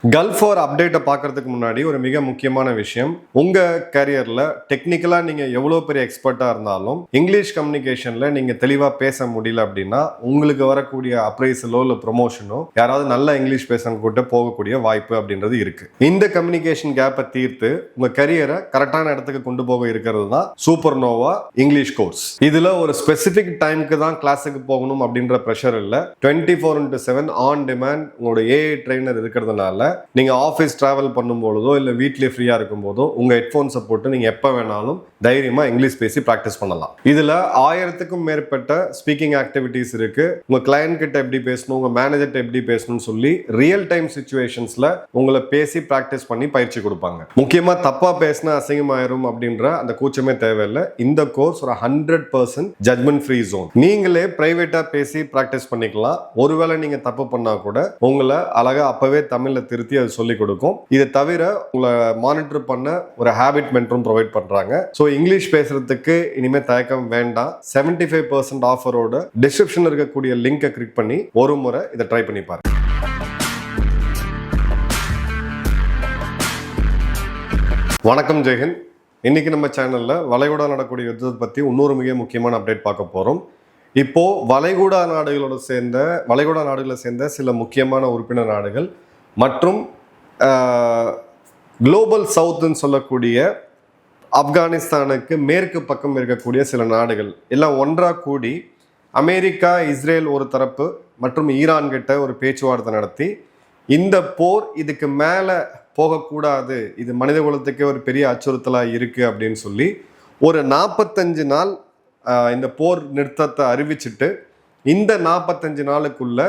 Gulf வார் அப்டேட்டை பார்க்கறதுக்கு முன்னாடி ஒரு மிக முக்கியமான விஷயம், உங்க கரியர்ல டெக்னிக்கலா நீங்க எவ்வளவு பெரிய எக்ஸ்பர்ட்டா இருந்தாலும் இங்கிலீஷ் கம்யூனிகேஷன்ல நீங்க தெளிவா பேச முடியல அப்படின்னா உங்களுக்கு வரக்கூடிய அப்ரைசலோ இல்லை ப்ரொமோஷனோ யாராவது நல்ல இங்கிலீஷ் பேசுறவங்க கிட்ட போகக்கூடிய வாய்ப்பு அப்படின்றது இருக்கு. இந்த கம்யூனிகேஷன் கேப்பை தீர்த்து உங்க கரியரை கரெக்டான இடத்துக்கு கொண்டு போக இருக்கிறது தான் சூப்பர் நோவா இங்கிலீஷ் கோர்ஸ். இதுல ஒரு ஸ்பெசிபிக் டைமுக்கு தான் கிளாஸுக்கு போகணும் அப்படின்ற ப்ரெஷர் இல்லை. 24/7 ஆன் டிமாண்ட் உங்களோட ஏஐ ட்ரெயினர் இருக்கிறதுனால நீங்க ஆஃபீஸ் டிராவல் பண்ணும்போதோ இல்லை வீட்லயே ஃப்ரீயா இருக்கும் போதோ உங்க ஹெட்ஃபோன்ஸை போட்டு நீங்க எப்ப வேணாலும் தைரியமா இங்கிலீஷ் பேசி பிராக்டிஸ் பண்ணலாம். இதுல 1000க்கும் மேற்பட்ட ஸ்பீக்கிங் ஆக்டிவிட்டிஸ் இருக்கு. உங்க கிளையண்ட் கிட்ட எப்படி பேசணும், உங்க மேனேஜர்கிட்ட எப்படி பேசணும்னு சொல்லி ரியல் டைம் சிச்சுவேஷன்ஸ்ல உங்களை பேசி பிராக்டிஸ் பண்ணி பயிற்சி கொடுப்பாங்க. முக்கியமா தப்பா பேசினா அசிங்கமாயிரும் அப்படின்ற அந்த கூச்சமே தேவையில்லை. இந்த கோர்ஸ் ஒரு 100% ஜட்மெண்ட் ஃப்ரீ ஜோன். நீங்களே பிரைவேட்டா பேசி பிராக்டிஸ் பண்ணிக்கலாம். ஒருவேளை நீங்க தப்பு பண்ணா கூட உங்களை அழகா அப்பவே தமிழ்ல திருத்தி அது சொல்லிக் கொடுக்கும். இதை தவிர உங்களை மானிட்டர் பண்ண ஒரு ஹேபிட் மென்டரும் ப்ரொவைட் பண்றாங்க. ஸோ இங்கிலீஷ் பேசுறதுக்கு இனிமே தயக்கம் வேண்டாம். 75% ஆஃபரோட டிஸ்கிரிப்ஷன்ல இருக்கக்கூடிய லிங்கை கிளிக் பண்ணி ஒரு முறை இதை ட்ரை பண்ணி பாருங்க. வணக்கம், ஜெயஹிந்த். இன்னைக்கு நம்ம சேனல்ல வளைகுடா நடக்கூடிய யுத்தத்தை பத்தி இன்னொரு மிக முக்கியமான அப்டேட் பார்க்க போறோம். இப்போ வளைகுடா நாடுகளை சேர்ந்த சில முக்கியமான உறுப்பினர் நாடுகள் மற்றும் குளோபல் சவுத்துன்னு சொல்லக்கூடிய ஆப்கானிஸ்தானுக்கு மேற்கு பக்கம் இருக்கக்கூடிய சில நாடுகள் எல்லாம் ஒன்றாக கூடி அமெரிக்கா, இஸ்ரேல் ஒரு தரப்பு மற்றும் ஈரான் கிட்ட ஒரு பேச்சுவார்த்தை நடத்தி இந்த போர் இதுக்கு மேலே போகக்கூடாது, இது மனித குலத்துக்கே ஒரு பெரிய அச்சுறுத்தலாக இருக்குது அப்படின்னு சொல்லி ஒரு 45 நாள் இந்த போர் நிறுத்தத்தை அறிவிச்சுட்டு இந்த 45 நாளுக்குள்ள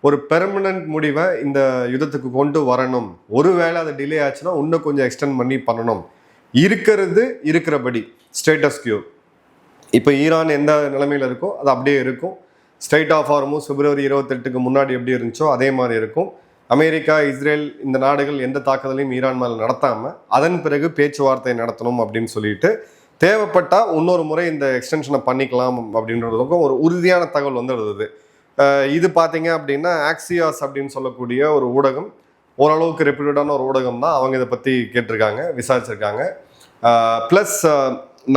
ஒரு பெர்மனன்ட் முடிவை இந்த யுத்தத்துக்கு கொண்டு வரணும். ஒருவேளை அது டிலே ஆச்சுன்னா இன்னும் கொஞ்சம் எக்ஸ்டெண்ட் பண்ணி பண்ணணும். இருக்கிறபடி ஸ்டேட்டஸ் கியூ. இப்போ ஈரான் எந்த நிலைமையில் இருக்கோ அது அப்படியே இருக்கும். ஸ்ட்ரைட் ஆஃப் ஹார்மூஸ் February 28க்கு முன்னாடி எப்படி இருந்துச்சோ அதே மாதிரி இருக்கும். அமெரிக்கா, இஸ்ரேல் இந்த நாடுகள் எந்த தாக்குதலையும் ஈரான் மேலே நடத்தாமல் அதன் பிறகு பேச்சுவார்த்தை நடத்தணும் அப்படின்னு சொல்லிட்டு தேவைப்பட்டா இன்னொரு முறை இந்த எக்ஸ்டென்ஷனை பண்ணிக்கலாம் அப்படின்றதுக்கும் ஒரு உறுதியான தகவல் வந்துடுது. இது பார்த்தீங்க அப்படின்னா ஆக்சியாஸ் அப்படின்னு சொல்லக்கூடிய ஒரு ஊடகம், ஓரளவுக்கு ரெப்யூட்டடான ஒரு ஊடகம் தான். அவங்க இதை பற்றி கேட்டிருக்காங்க, விசாரிச்சிருக்காங்க. ப்ளஸ்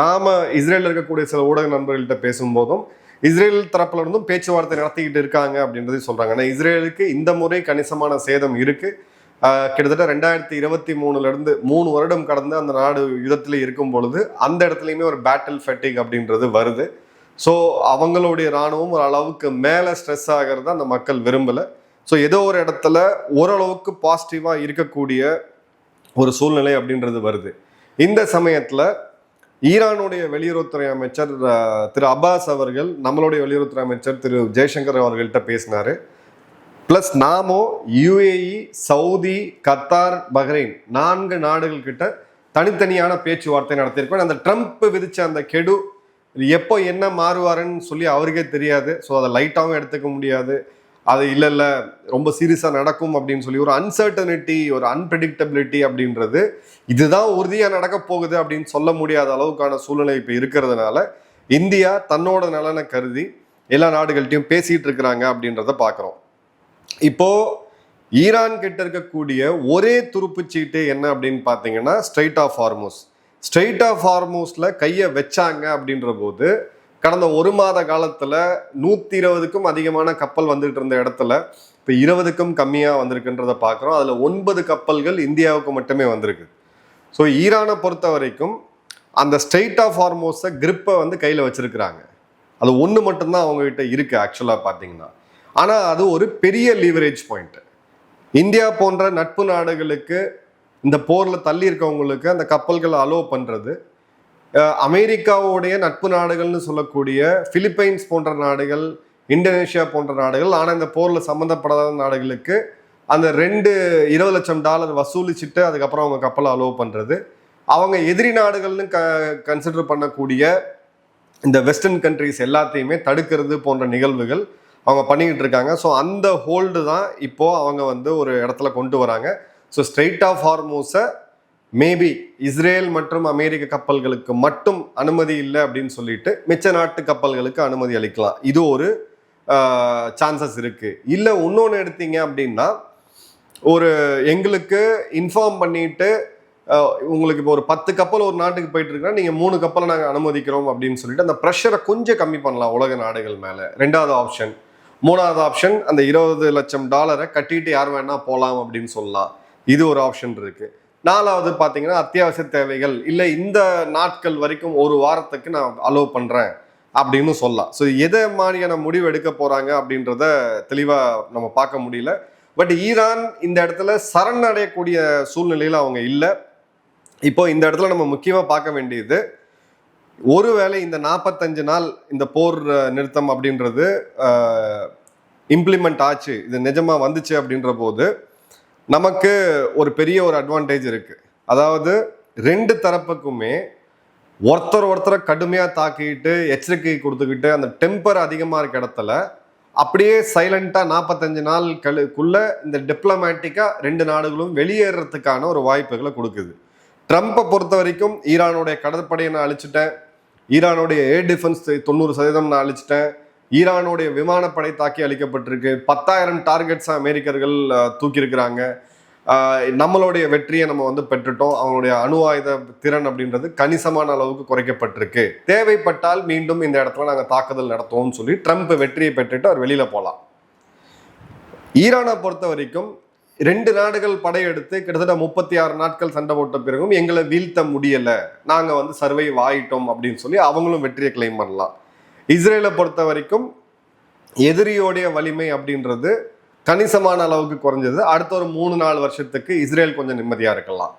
நாம் இஸ்ரேலில் இருக்கக்கூடிய சில ஊடக நண்பர்கள்ட்ட பேசும்போதும் இஸ்ரேல் தரப்புல இருந்தும் பேச்சுவார்த்தை நடத்திக்கிட்டு இருக்காங்க அப்படின்றதையும் சொல்கிறாங்க. ஆனால் இஸ்ரேலுக்கு இந்த முறை கணிசமான சேதம் இருக்குது. கிட்டத்தட்ட 2023 3 வருடம் கடந்து அந்த நாடு யுத்தத்தில் இருக்கும் பொழுது அந்த இடத்துலையுமே ஒரு பேட்டில் ஃபெட்டிக் அப்படின்றது வருது. ஸோ அவங்களுடைய இராணுவம் ஒரு அளவுக்கு மேலே ஸ்ட்ரெஸ் ஆகிறத அந்த மக்கள் விரும்பலை. ஸோ ஏதோ ஒரு இடத்துல ஓரளவுக்கு பாசிட்டிவாக இருக்கக்கூடிய ஒரு சூழ்நிலை அப்படின்றது வருது. இந்த சமயத்தில் ஈரானுடைய வெளியுறவுத்துறை அமைச்சர் திரு அப்பாஸ் அவர்கள் நம்மளுடைய வெளியுறவுத்துறை அமைச்சர் திரு ஜெய்சங்கர் அவர்கள்ட்ட பேசினார். ப்ளஸ் நாமும் UAE, சவுதி, கத்தார், பஹ்ரைன் 4 நாடுகள் கிட்ட தனித்தனியான பேச்சுவார்த்தை நடத்தியிருக்கோம். அந்த ட்ரம்ப் விதிச்ச அந்த கெடு எப்போ என்ன மாறுவாருன்னு சொல்லி அவருக்கே தெரியாது. ஸோ அதை லைட்டாகவும் எடுத்துக்க முடியாது. அது இல்லை ரொம்ப சீரியஸாக நடக்கும் அப்படின்னு சொல்லி ஒரு அன்சர்டனிட்டி, ஒரு அன்பிரடிக்டபிலிட்டி அப்படின்றது இதுதான் உறுதியாக நடக்க போகுது அப்படின்னு சொல்ல முடியாத அளவுக்கான சூழ்நிலை இப்போ இருக்கிறதுனால இந்தியா தன்னோட நலனை கருதி எல்லா நாடுகள்கிட்டையும் பேசிகிட்டு இருக்கிறாங்க அப்படின்றத பார்க்குறோம். இப்போ ஈரான் கிட்ட இருக்கக்கூடிய ஒரே துருப்புச்சீட்டு என்ன அப்படின்னு பார்த்தீங்கன்னா ஸ்ட்ரைட் ஆஃப் ஹார்மூஸ்ல கையை வச்சாங்க அப்படின்ற போது கடந்த 1 மாத காலத்துல 120க்கும் அதிகமான கப்பல் வந்துட்டு இருந்த இடத்துல இப்போ 20க்கும் கம்மியாக வந்திருக்குன்றத பார்க்குறோம். அதில் 9 கப்பல்கள் இந்தியாவுக்கு மட்டுமே வந்திருக்கு. ஸோ ஈரானை பொறுத்த வரைக்கும் அந்த ஸ்ட்ரைட் ஆஃப் ஹார்மூஸை கிரிப்பை கையில் வச்சிருக்கிறாங்க. அது ஒன்று மட்டும்தான் அவங்ககிட்ட இருக்கு ஆக்சுவலாக பார்த்தீங்கன்னா. ஆனால் அது ஒரு பெரிய லீவரேஜ் பாயிண்ட். இந்தியா போன்ற நட்பு நாடுகளுக்கு இந்த போரில் தள்ளி இருக்கவங்களுக்கு அந்த கப்பல்களை அலோவ் பண்ணுறது, அமெரிக்காவுடைய நட்பு நாடுகள்னு சொல்லக்கூடிய பிலிப்பைன்ஸ் போன்ற நாடுகள், இந்தோனேஷியா போன்ற நாடுகள், ஆனால் இந்த போரில் சம்மந்தப்படாத நாடுகளுக்கு அந்த $20 லட்சம் வசூலிச்சுட்டு அதுக்கப்புறம் அவங்க கப்பலை அலோவ் பண்ணுறது, அவங்க எதிரி நாடுகள்னு கன்சிடர் பண்ணக்கூடிய இந்த வெஸ்டர்ன் கண்ட்ரிஸ் எல்லாத்தையுமே தடுக்கிறது போன்ற நிகழ்வுகள் அவங்க பண்ணிக்கிட்டு இருக்காங்க. ஸோ அந்த ஹோல்டு தான் இப்போ அவங்க ஒரு இடத்துல கொண்டு வராங்க. ஸோ ஸ்ட்ரைட் ஆஃப் ஹார்மூஸை மேபி இஸ்ரேல் மற்றும் அமெரிக்க கப்பல்களுக்கு மட்டும் அனுமதி இல்லை அப்படின்னு சொல்லிட்டு மிச்ச நாட்டு கப்பல்களுக்கு அனுமதி அளிக்கலாம். இது ஒரு சான்சஸ் இருக்கு. இல்லை இன்னொன்று எடுத்தீங்க அப்படின்னா ஒரு எங்களுக்கு இன்ஃபார்ம் பண்ணிட்டு உங்களுக்கு இப்போ ஒரு 10 கப்பல் ஒரு நாட்டுக்கு போயிட்டு இருக்குன்னா நீங்கள் 3 கப்பலை நாங்கள் அனுமதிக்கிறோம் அப்படின்னு சொல்லிட்டு அந்த ப்ரெஷரை கொஞ்சம் கம்மி பண்ணலாம் உலக நாடுகள் மேலே. 2வது ஆப்ஷன். 3வது ஆப்ஷன், அந்த $20 லட்சம் கட்டிட்டு யார் வேணா போகலாம் அப்படின்னு சொல்லலாம். இது ஒரு ஆப்ஷன் இருக்கு. 4வது பார்த்தீங்கன்னா அத்தியாவசிய தேவைகள் இல்லை இந்த நாட்கள் வரைக்கும் ஒரு வாரத்துக்கு நான் அலோவ் பண்ணுறேன் அப்படின்னு சொல்லலாம். ஸோ எதை மாதிரியான முடிவு எடுக்க போகிறாங்க அப்படின்றத தெளிவாக நம்ம பார்க்க முடியல. பட் ஈரான் இந்த இடத்துல சரணடையக்கூடிய சூழ்நிலையில் அவங்க இல்லை. இப்போ இந்த இடத்துல நம்ம முக்கியமாக பார்க்க வேண்டியது, ஒருவேளை இந்த 45 நாள் இந்த போர் நிறுத்தம் அப்படின்றது இம்ப்ளிமெண்ட் ஆச்சு, இது நிஜமாக வந்துச்சு அப்படின்ற போது நமக்கு ஒரு பெரிய ஒரு அட்வான்டேஜ் இருக்குது. அதாவது 2 தரப்புக்குமே ஒருத்தரை கடுமையாக தாக்கிட்டு எச்சரிக்கை கொடுத்துக்கிட்டு அந்த டெம்பர் அதிகமாக இருக்க இடத்துல அப்படியே சைலண்டாக 45 நாளுக்குள்ள இந்த டிப்ளமேட்டிக்காக 2 நாடுகளும் வெளியேறதுக்கான ஒரு வாய்ப்புகளை கொடுக்குது. ட்ரம்ப்பை பொறுத்த வரைக்கும் ஈரானுடைய கடற்படையை நான் அழிச்சிட்டேன், ஈரானுடைய ஏர் டிஃபென்ஸ் 90% நான் அழிச்சிட்டேன், ஈரானுடைய விமானப்படை தாக்கி அழிக்கப்பட்டிருக்கு, 10,000 டார்கெட்ஸ் அமெரிக்கர்கள் தூக்கியிருக்கிறாங்க, நம்மளுடைய வெற்றியை நம்ம பெற்றுட்டோம், அவங்களுடைய அணு ஆயுத திறன் அப்படின்றது கணிசமான அளவுக்கு குறைக்கப்பட்டிருக்கு, தேவைப்பட்டால் மீண்டும் இந்த இடத்துல நாங்கள் தாக்குதல் நடத்துவோம்னு சொல்லி ட்ரம்ப் வெற்றியை பெற்றுட்டு அவர் வெளியில போகலாம். ஈரானை பொறுத்த வரைக்கும் 2 நாடுகள் படையெடுத்து கிட்டத்தட்ட 36 நாட்கள் சண்டை போட்ட பிறகும் எங்களை வீழ்த்த முடியலை, நாங்கள் சர்வைவ் ஆயிட்டோம் அப்படின்னு சொல்லி அவங்களும் வெற்றியை கிளைம் பண்ணலாம். இஸ்ரேலை பொறுத்த வரைக்கும் எதிரியோடைய வலிமை அப்படின்றது கணிசமான அளவுக்கு குறைஞ்சது. அடுத்த ஒரு 3-4 வருஷத்துக்கு இஸ்ரேல் கொஞ்சம் நிம்மதியாக இருக்கலாம்.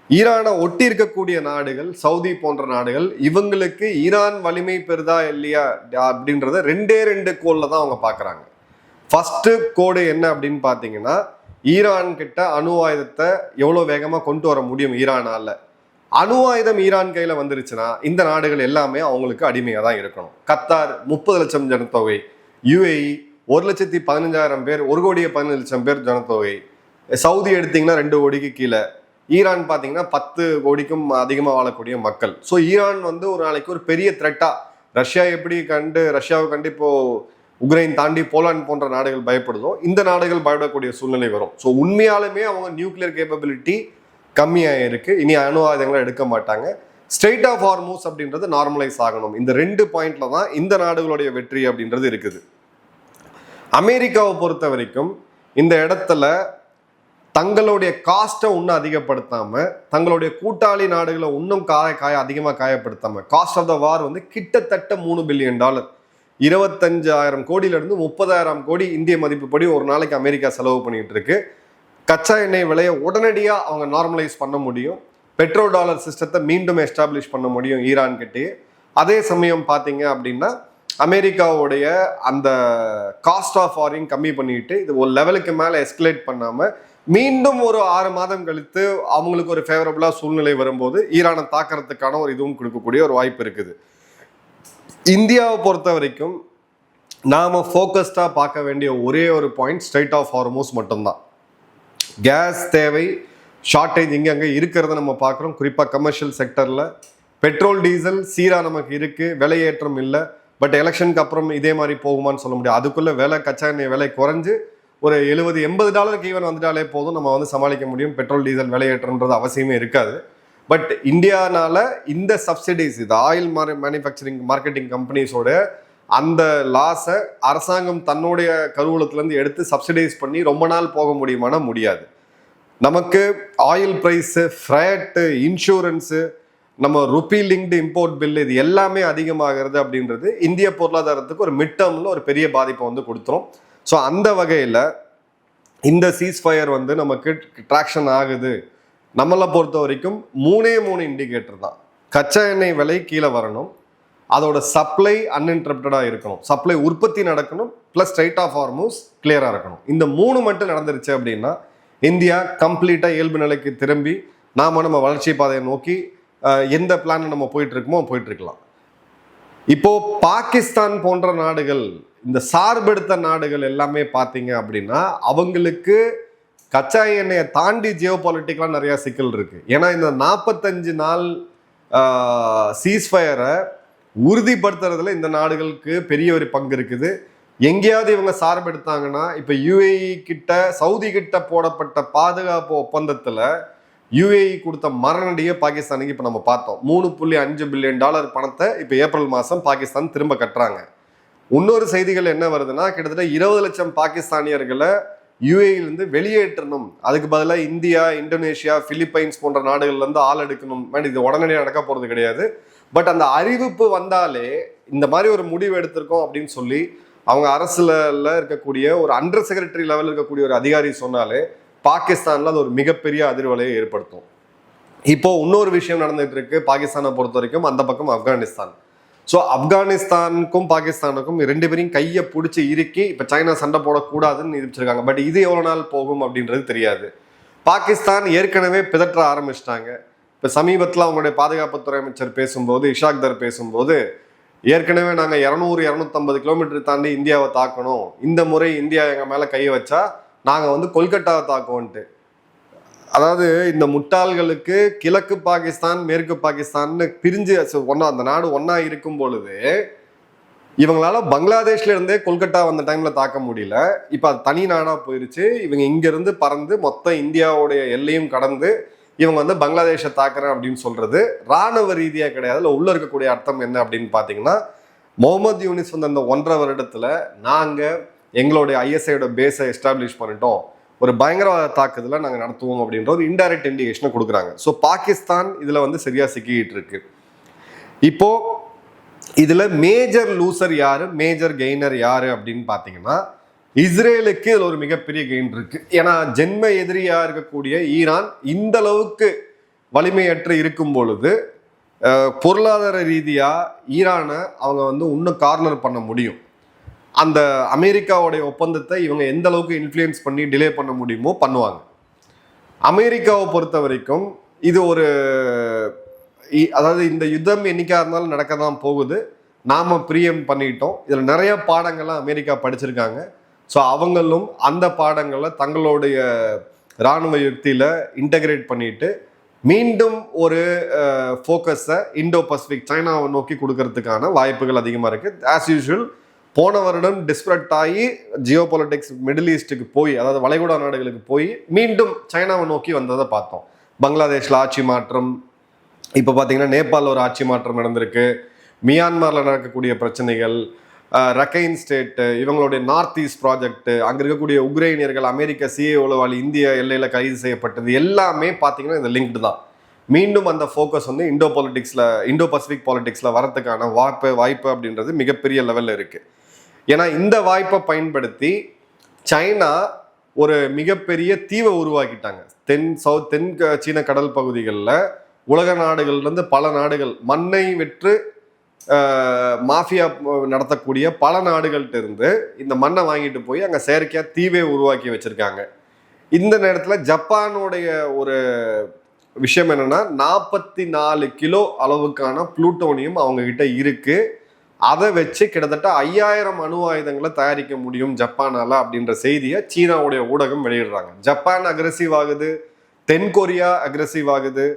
ஈரானை ஒட்டி இருக்கக்கூடிய நாடுகள், சவுதி போன்ற நாடுகள், இவங்களுக்கு ஈரான் வலிமை பெறுதா இல்லையா அப்படின்றத 2 கோல்ல தான் அவங்க பார்க்குறாங்க. ஃபர்ஸ்ட் கோடு என்ன அப்படின்னு பார்த்தீங்கன்னா, ஈரான் கிட்ட அணு ஆயுதத்தை எவ்வளோ வேகமாக கொண்டு வர முடியும் ஈரானால. அணு ஆயுதம் ஈரான் கையில் வந்துருச்சுன்னா இந்த நாடுகள் எல்லாமே அவங்களுக்கு அடிமையாக தான் இருக்கணும். கத்தார் 30 லட்சம் ஜனத்தொகை, UAE 1,15,000 பேர், 1,15 லட்சம் பேர் ஜனத்தொகை, சவுதி எடுத்தீங்கன்னா 2 கோடிக்கு கீழே, ஈரான் பார்த்தீங்கன்னா 10 கோடிக்கும் அதிகமாக வாழக்கூடிய மக்கள். ஸோ ஈரான் ஒரு நாளைக்கு ஒரு பெரிய த்ரெட்டா, ரஷ்யாவை கண்டு இப்போ உக்ரைன் தாண்டி போலாந்து போன்ற நாடுகள் பயப்படுதோ இந்த நாடுகள் பயப்படக்கூடிய சூழ்நிலை வரும். ஸோ உண்மையாலுமே அவங்க நியூக்ளியர் கேப்பபிலிட்டி கம்மியாக இருக்கு, இனி அணு ஆயுதங்களை எடுக்க மாட்டாங்க. ஸ்ட்ரெயிட் ஆஃப் ஹார்மூஸ் அப்படின்றது நார்மலைஸ் ஆகணும். இந்த 2 பாயிண்ட்ல தான் இந்த நாடுகளுடைய வெற்றி அப்படின்றது இருக்குது. அமெரிக்காவை பொறுத்த வரைக்கும் இந்த இடத்துல தங்களுடைய காஸ்ட்டை இன்னும் அதிகப்படுத்தாம, தங்களுடைய கூட்டாளி நாடுகளை இன்னும் அதிகமாக காயப்படுத்தாம, காஸ்ட் ஆஃப் த வார் கிட்டத்தட்ட $3 பில்லியன், 25,000 கோடியிலிருந்து 30,000 கோடி இந்திய மதிப்புப்படி ஒரு நாளைக்கு அமெரிக்கா செலவு பண்ணிட்டு இருக்கு. கச்சா எண்ணெய் விலையை உடனடியாக அவங்க நார்மலைஸ் பண்ண முடியும், பெட்ரோ டாலர் சிஸ்டத்தை மீண்டும் எஸ்டாப்ளிஷ் பண்ண முடியும் ஈரான் கிட்டே. அதே சமயம் பார்த்தீங்க அப்படின்னா அமெரிக்காவுடைய அந்த காஸ்ட் ஆஃப் ஃபாரின் கம்மி பண்ணிட்டு இது ஒரு லெவலுக்கு மேலே எஸ்கலேட் பண்ணாமல் மீண்டும் ஒரு 6 மாதம் கழித்து அவங்களுக்கு ஒரு ஃபேவரபுளாக சூழ்நிலை வரும்போது ஈரானை தாக்கிறதுக்கான ஒரு இதுவும் கொடுக்கக்கூடிய ஒரு வாய்ப்பு இருக்குது. இந்தியாவை பொறுத்த வரைக்கும் நாம் ஃபோக்கஸ்டாக பார்க்க வேண்டிய ஒரே ஒரு பாயிண்ட் ஸ்ட்ரெயிட் ஆஃப் ஹார்மூஸ் மட்டும்தான். கேஸ் தேவை ஷார்ட்டேஜ் இங்கே இருக்கிறத நம்ம பார்க்குறோம். குறிப்பாக கமர்ஷியல் செக்டரில் பெட்ரோல் டீசல் சீராக நமக்கு இருக்குது, விலையேற்றம் இல்லை. பட் எலெக்ஷனுக்கு அப்புறம் இதே மாதிரி போகுமான்னு சொல்ல முடியாது. அதுக்குள்ளே கச்சா எண்ணெய் விலை குறைஞ்சு ஒரு $70-80 ஈவன் வந்துட்டாலே போதும், நம்ம சமாளிக்க முடியும். பெட்ரோல் டீசல் விலையேற்றம்ன்றது அவசியமே இருக்காது. பட் இந்தியானால இந்த சப்சிடிஸ், இது ஆயில் மேனுஃபேக்சரிங் மார்க்கெட்டிங் கம்பெனிஸோட அந்த லாஸை அரசாங்கம் தன்னுடைய கருவூலத்திலேருந்து எடுத்து சப்சிடைஸ் பண்ணி ரொம்ப நாள் போக முடியுமானா முடியாது. நமக்கு ஆயில் ப்ரைஸு, ஃப்ரைட்டு, இன்சூரன்ஸு, நம்ம ருப்பி லிங்க்டு இம்போர்ட் பில், இது எல்லாமே அதிகமாகிறது அப்படின்றது இந்திய பொருளாதாரத்துக்கு ஒரு மிட் டேர்மில் ஒரு பெரிய பாதிப்பை கொடுத்துரும். ஸோ அந்த வகையில் இந்த சீஸ்ஃபயர் நமக்கு ட்ராக்ஷன் ஆகுது. நம்மளை பொறுத்த வரைக்கும் 3 இண்டிகேட்டர் தான். கச்சா எண்ணெய் விலை கீழே வரணும், அதோட சப்ளை அன்இன்டரப்டடாக இருக்கணும், சப்ளை உற்பத்தி நடக்கணும், ப்ளஸ் ஸ்ட்ரெயிட் ஆஃப் ஹார்மூஸ் கிளியராக இருக்கணும். இந்த 3 மட்டும் நடந்துருச்சு அப்படின்னா இந்தியா கம்ப்ளீட்டாக இயல்பு நிலைக்கு திரும்பி நம்ம வளர்ச்சி பாதையை நோக்கி எந்த பிளான் நம்ம போயிட்டுருக்கலாம். இப்போ பாகிஸ்தான் போன்ற நாடுகள், இந்த சார்பெடுத்த நாடுகள் எல்லாமே பார்த்தீங்க அப்படின்னா அவங்களுக்கு கச்சா எண்ணெயை தாண்டி ஜியோ பாலிட்டிக்கலாக நிறையா சிக்கல் இருக்குது. ஏன்னா இந்த 45 நாள் சீஸ்ஃபயரை உறுதிப்படுத்துறதுல இந்த நாடுகளுக்கு பெரிய ஒரு பங்கு இருக்குது. எங்கேயாவது இவங்க சார்பு எடுத்தாங்கன்னா இப்போ யுஏஇ கிட்ட சவுதி கிட்ட போடப்பட்ட பாதுகாப்பு ஒப்பந்தத்துல யுஏஇ கொடுத்த மரணடியை பாகிஸ்தானுக்கு இப்போ நம்ம பார்த்தோம். $3.5 பில்லியன் பணத்தை இப்போ ஏப்ரல் மாதம் பாகிஸ்தான் திரும்ப கட்டுறாங்க. இன்னொரு செய்திகள் என்ன வருதுன்னா, கிட்டத்தட்ட 20 லட்சம் பாகிஸ்தானியர்களை யுஏஇலேருந்து வெளியேற்றணும், அதுக்கு பதிலாக இந்தியா, இந்தோனேஷியா, பிலிப்பைன்ஸ் போன்ற நாடுகள்லேருந்து ஆள் எடுக்கணும். இது உடனடியாக நடக்க போகிறது கிடையாது. பட் அந்த அறிவிப்பு வந்தாலே இந்த மாதிரி ஒரு முடிவு எடுத்திருக்கோம் அப்படின்னு சொல்லி அவங்க அரசுல இருக்கக்கூடிய ஒரு அண்டர் செக்ரட்டரி லெவலில் இருக்கக்கூடிய ஒரு அதிகாரி சொன்னாலே பாகிஸ்தான்ல அது ஒரு மிகப்பெரிய அதிர்வலையை ஏற்படுத்தும். இப்போ இன்னொரு விஷயம் நடந்துட்டு இருக்கு பாகிஸ்தானை பொறுத்த வரைக்கும், அந்த பக்கம் ஆப்கானிஸ்தான். ஸோ ஆப்கானிஸ்தானுக்கும் பாகிஸ்தானுக்கும் 2 பேரையும் கையை பிடிச்சி இறுக்கி இப்போ சைனா சண்டை போடக்கூடாதுன்னு நிரூபிச்சிருக்காங்க. பட் இது எவ்வளோ நாள் போகும் அப்படின்றது தெரியாது. பாகிஸ்தான் ஏற்கனவே பிதற்ற ஆரம்பிச்சிட்டாங்க. இப்போ சமீபத்தில் அவங்களுடைய பாதுகாப்புத்துறை அமைச்சர் பேசும்போது, இஷாக் தர் பேசும்போது, ஏற்கனவே நாங்கள் 200-250 கிலோமீட்டர் தாண்டி இந்தியாவை தாக்கணும், இந்த முறை இந்தியா எங்கள் மேலே கையை வச்சா நாங்கள் கொல்கட்டாவை தாக்குவோன்ட்டு. அதாவது இந்த முட்டாள்களுக்கு கிழக்கு பாகிஸ்தான் மேற்கு பாகிஸ்தான்னு பிரிஞ்சு அந்த நாடு ஒன்னா இருக்கும் பொழுது இவங்களால பங்களாதேஷ்ல இருந்தே கொல்கட்டா வந்த டைம்ல தாக்க முடியல. இப்ப அது தனி நாடா போயிருச்சு. இவங்க இங்க இருந்து பறந்து மொத்த இந்தியாவுடைய எல்லையும் கடந்து இவங்க பங்களாதேஷை தாக்குறேன் அப்படின்னு சொல்றது ராணுவ ரீதியா கிடையாது. உள்ள இருக்கக்கூடிய அர்த்தம் என்ன அப்படின்னு பாத்தீங்கன்னா, முகமது யூனிஸ் அந்த 1.5 வருடத்துல நாங்க எங்களுடைய ஐஎஸ்ஐயோட பேஸை எஸ்டாப்ளிஷ் பண்ணிட்டோம், ஒரு பயங்கரவாத தாக்குதலை நாங்கள் நடத்துவோம் அப்படின்ற ஒரு இன்டைரக்ட் இண்டிகேஷனை கொடுக்குறாங்க. ஸோ பாகிஸ்தான் இதில் சரியா சிக்கிட்டு இருக்கு. இப்போ இதுல மேஜர் லூசர் யாரு, மேஜர் கெய்னர் யாரு அப்படின்னு பார்த்தீங்கன்னா, இஸ்ரேலுக்கு இதுல ஒரு மிகப்பெரிய கெயின் இருக்கு. ஏன்னா ஜென்ம எதிரியா இருக்கக்கூடிய ஈரான் இந்த அளவுக்கு வலிமையற்று இருக்கும் பொழுது பொருளாதார ரீதியா ஈரானை அவங்க இன்னும் கார்னர் பண்ண முடியும். அந்த அமெரிக்காவுடைய ஒப்பந்தத்தை இவங்க எந்த அளவுக்கு இன்ஃப்ளூயன்ஸ் பண்ணி டிலே பண்ண முடியுமோ பண்ணுவாங்க. அமெரிக்காவை பொறுத்த வரைக்கும் இது ஒரு அதாவது இந்த யுத்தம் என்னைக்கா இருந்தாலும் நடக்க தான் போகுது, நாம பிரியம் பண்ணிட்டோம். இதுல நிறைய பாடங்கள்லாம் அமெரிக்கா படிச்சிருக்காங்க. ஸோ அவங்களும் அந்த பாடங்களை தங்களுடைய இராணுவ யுக்தியில இன்டகிரேட் பண்ணிட்டு மீண்டும் ஒரு ஃபோக்கஸை இண்டோ பசிபிக் சைனாவை நோக்கி கொடுக்கறதுக்கான வாய்ப்புகள் அதிகமாக இருக்கு. ஆஸ் யூஸ்வல் போன வருடம் டிஸ்பரட் ஆகி ஜியோ பொலிட்டிக்ஸ் மிடில் ஈஸ்ட்டுக்கு போய், அதாவது வளைகுடா நாடுகளுக்கு போய் மீண்டும் சைனாவை நோக்கி வந்ததை பார்த்தோம். பங்களாதேஷில் ஆட்சி மாற்றம், இப்போ பார்த்தீங்கன்னா நேபாளில் ஒரு ஆட்சி மாற்றம் நடந்திருக்கு, மியான்மரில் நடக்கக்கூடிய பிரச்சனைகள், ரக்கைன் ஸ்டேட்டு, இவங்களுடைய நார்த் ஈஸ்ட் ப்ராஜெக்ட், அங்கே இருக்கக்கூடிய உக்ரைனியர்கள் அமெரிக்க சிஏ உளவாளி இந்திய எல்லையில் கைது செய்யப்பட்டது எல்லாமே பார்த்தீங்கன்னா இந்த லிங்க்டு தான். மீண்டும் அந்த ஃபோக்கஸ் இண்டோ பொலிட்டிக்ஸில், இண்டோ பசிபிக் பாலிட்டிக்ஸில் வரதுக்கான வாய்ப்பு அப்படின்றது மிகப்பெரிய லெவலில் இருக்குது. ஏன்னா இந்த வாய்ப்பை பயன்படுத்தி சைனா ஒரு மிகப்பெரிய தீவை உருவாக்கிட்டாங்க. தென் சீன கடல் பகுதிகளில் உலக நாடுகள்லேருந்து பல நாடுகள் மண்ணை வெற்று மாஃபியா நடத்தக்கூடிய பல நாடுகள்கிட்ட இருந்து இந்த மண்ணை வாங்கிட்டு போய் அங்கே செயற்கையாக தீவை உருவாக்கி வச்சிருக்காங்க. இந்த நேரத்தில் ஜப்பானுடைய ஒரு விஷயம் என்னன்னா, 44 கிலோ அளவுக்கான புளூட்டோனியம் அவங்க கிட்ட இருக்கு. அதை வச்சு கிட்டத்தட்ட 5000 அணு ஆயுதங்களை தயாரிக்க முடியும் ஜப்பானால அப்படின்ற செய்தியை சீனாவுடைய ஊடகம் வெளியிடுறாங்க. ஜப்பான் அக்ரெசிவ் ஆகுது, தென்கொரியா அக்ரெசிவ் ஆகுது,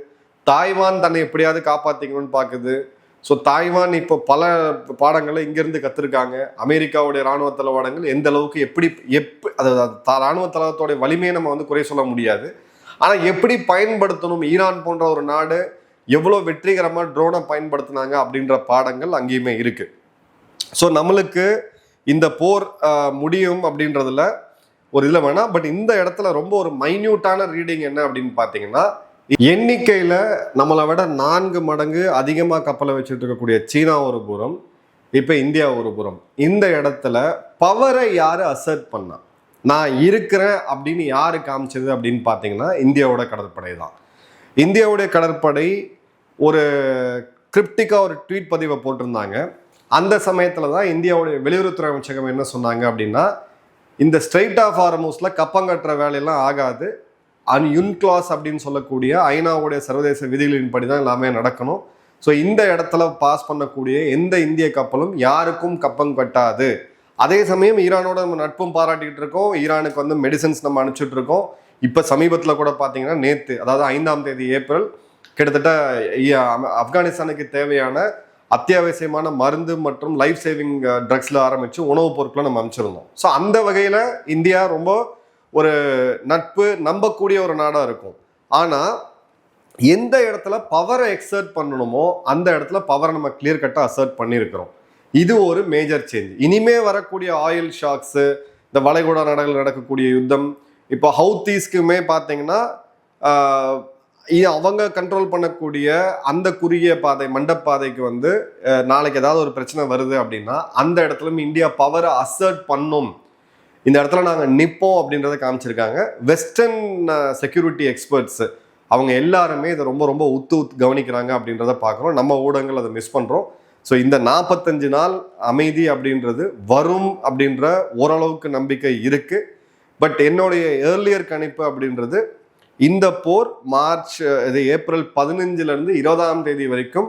தாய்வான் தன்னை எப்படியாவது காப்பாத்திக்கணும்னு பாக்குது. ஸோ தாய்வான் இப்போ பல பாடங்களை இங்கிருந்து கத்துருக்காங்க. அமெரிக்காவுடைய இராணுவ தளவாடங்கள் எந்த அளவுக்கு அதாவது இராணுவ தளவாடத்தோடைய வலிமையை நம்ம குறை சொல்ல முடியாது. ஆனா எப்படி பயன்படுத்தணும், ஈரான் போன்ற ஒரு நாடு எவ்வளோ வெற்றிகரமாக ட்ரோனை பயன்படுத்தினாங்க அப்படின்ற பாடங்கள் அங்கேயுமே இருக்கு. ஸோ நம்மளுக்கு இந்த போர் முடியும் அப்படின்றதுல ஒரு இதில் வேணாம். பட் இந்த இடத்துல ரொம்ப ஒரு மைன்யூட்டான ரீடிங் என்ன அப்படின்னு பார்த்தீங்கன்னா, எண்ணிக்கையில் நம்மளை விட 4 மடங்கு அதிகமாக கப்பலை வச்சுட்டு இருக்கக்கூடிய சீனா ஒரு புறம், இப்போ இந்தியா ஒரு புறம். இந்த இடத்துல பவரை யார் அசர்ட் பண்ணா, நான் இருக்கிறேன் அப்படின்னு யாரு காமிச்சது அப்படின்னு பார்த்தீங்கன்னா இந்தியாவோட கடற்படை தான். இந்தியாவுடைய கடற்படை ஒரு கிரிப்டிக்காக ஒரு ட்வீட் பதிவை போட்டிருந்தாங்க. அந்த சமயத்தில் தான் இந்தியாவுடைய வெளியுறவுத்துறை அமைச்சகம் என்ன சொன்னாங்க அப்படின்னா, இந்த ஸ்ட்ரெயிட் ஆஃப் ஹார்மூஸில் கப்பங்கட்டுற வேலையெல்லாம் ஆகாது, யுன்க்ளாஸ் அப்படின்னு சொல்லக்கூடிய ஐநாவுடைய சர்வதேச விதிகளின்படி தான் எல்லாமே நடக்கணும். ஸோ இந்த இடத்துல பாஸ் பண்ணக்கூடிய எந்த இந்திய கப்பலும் யாருக்கும் கப்பம் கட்டாது. அதே சமயம் ஈரானோட நம்ம நட்பும் பாராட்டிகிட்டு இருக்கோம், ஈரானுக்கு மெடிசன்ஸ் நம்ம அனுப்பிச்சுட்டு இருக்கோம். இப்போ சமீபத்தில் கூட பார்த்தீங்கன்னா நேற்று, அதாவது 5ஆம் தேதி ஏப்ரல், கிட்டத்தட்ட ஆப்கானிஸ்தானுக்கு தேவையான அத்தியாவசியமான மருந்து மற்றும் லைஃப் சேவிங் ட்ரக்ஸில் ஆரம்பித்து உணவுப் பொருட்களை நம்ம அமைச்சிருந்தோம். ஸோ அந்த வகையில் இந்தியா ரொம்ப ஒரு நட்பு நம்பக்கூடிய ஒரு நாடாக இருக்கும். ஆனால் எந்த இடத்துல பவரை எக்ஸர்ட் பண்ணணுமோ அந்த இடத்துல பவரை நம்ம கிளியர் கட்டாக அசர்ட் பண்ணியிருக்கிறோம். இது ஒரு மேஜர் சேஞ்ச். இனிமே வரக்கூடிய ஆயில் ஷாக்ஸு, இந்த வளைகுடா நாடுகள் நடக்கக்கூடிய யுத்தம், இப்போ ஹவுத்தீஸ்க்குமே பார்த்தீங்கன்னா அவங்க கண்ட்ரோல் பண்ணக்கூடிய அந்த குறுகிய பாதை மண்டப்பாதைக்கு வந்து நாளைக்கு ஏதாவது ஒரு பிரச்சனை வருது அப்படின்னா அந்த இடத்துல இந்தியா பவரை அசர்ட் பண்ணும், இந்த இடத்துல நாங்கள் நிற்போம் அப்படின்றத காமிச்சிருக்காங்க. வெஸ்டர்ன் செக்யூரிட்டி எக்ஸ்பர்ட்ஸ் அவங்க எல்லாருமே இதை ரொம்ப ரொம்ப உத்து கவனிக்கிறாங்க அப்படின்றத பார்க்குறோம். நம்ம ஊடகங்கள் அதை மிஸ் பண்ணுறோம். ஸோ இந்த 45 நாள் அமைதி அப்படின்றது வரும் அப்படின்ற ஓரளவுக்கு நம்பிக்கை இருக்குது. பட் என்னுடைய ஏர்லியர் கணிப்பு அப்படின்றது இந்த போர் ஏப்ரல் 15 20 வரைக்கும்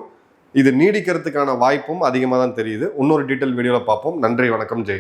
இது நீடிக்கிறதுக்கான வாய்ப்பும் அதிகமாக தான் தெரியுது. இன்னொரு டீட்டெயில் வீடியோவில் பார்ப்போம். நன்றி, வணக்கம், ஜெய்.